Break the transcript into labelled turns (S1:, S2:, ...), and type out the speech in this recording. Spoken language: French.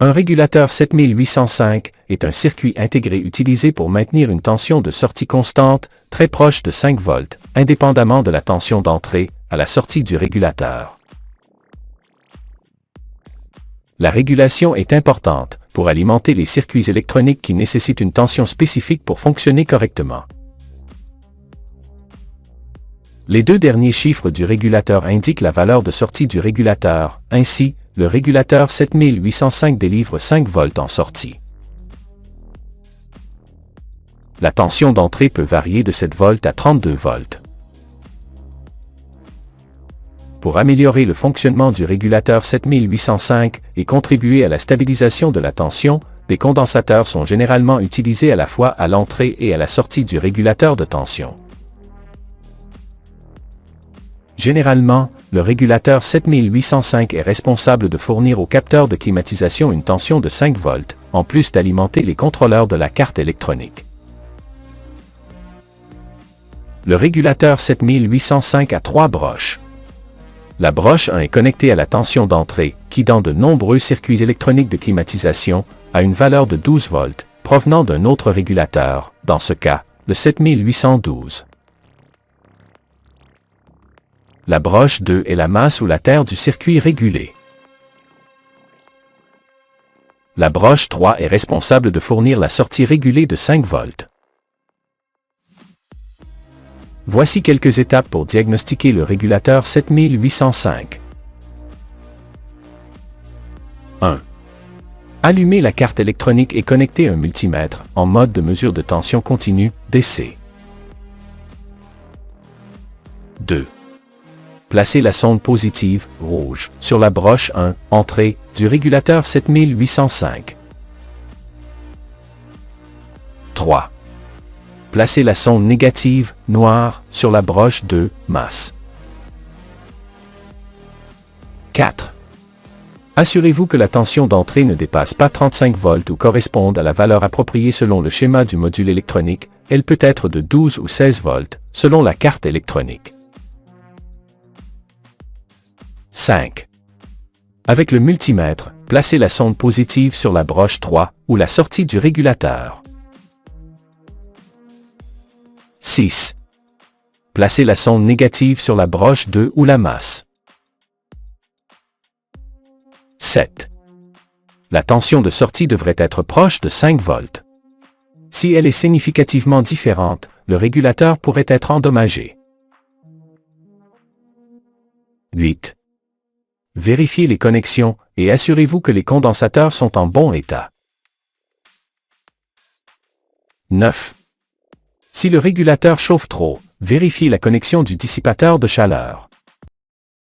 S1: Un régulateur 7805 est un circuit intégré utilisé pour maintenir une tension de sortie constante, très proche de 5 volts, indépendamment de la tension d'entrée, à la sortie du régulateur. La régulation est importante pour alimenter les circuits électroniques qui nécessitent une tension spécifique pour fonctionner correctement. Les deux derniers chiffres du régulateur indiquent la valeur de sortie du régulateur. Ainsi, le régulateur 7805 délivre 5 volts en sortie. La tension d'entrée peut varier de 7 volts à 32 volts. Pour améliorer le fonctionnement du régulateur 7805 et contribuer à la stabilisation de la tension, des condensateurs sont généralement utilisés à la fois à l'entrée et à la sortie du régulateur de tension. Généralement, le régulateur 7805 est responsable de fournir au capteur de climatisation une tension de 5 volts, en plus d'alimenter les contrôleurs de la carte électronique. Le régulateur 7805 a 3 broches. La broche 1 est connectée à la tension d'entrée, qui dans de nombreux circuits électroniques de climatisation, a une valeur de 12 volts, provenant d'un autre régulateur, dans ce cas, le 7812. La broche 2 est la masse ou la terre du circuit régulé. La broche 3 est responsable de fournir la sortie régulée de 5 volts. Voici quelques étapes pour diagnostiquer le régulateur 7805. 1. Allumer la carte électronique et connecter un multimètre en mode de mesure de tension continue, DC. 2. Placez la sonde positive, rouge, sur la broche 1, entrée, du régulateur 7805. 3. Placez la sonde négative, noire, sur la broche 2, masse. 4. Assurez-vous que la tension d'entrée ne dépasse pas 35 volts ou corresponde à la valeur appropriée selon le schéma du module électronique. Elle peut être de 12 ou 16 volts, selon la carte électronique. 5. Avec le multimètre, placez la sonde positive sur la broche 3 ou la sortie du régulateur. 6. Placez la sonde négative sur la broche 2 ou la masse. 7. La tension de sortie devrait être proche de 5 volts. Si elle est significativement différente, le régulateur pourrait être endommagé. 8. Vérifiez les connexions et assurez-vous que les condensateurs sont en bon état. 9. Si le régulateur chauffe trop, vérifiez la connexion du dissipateur de chaleur.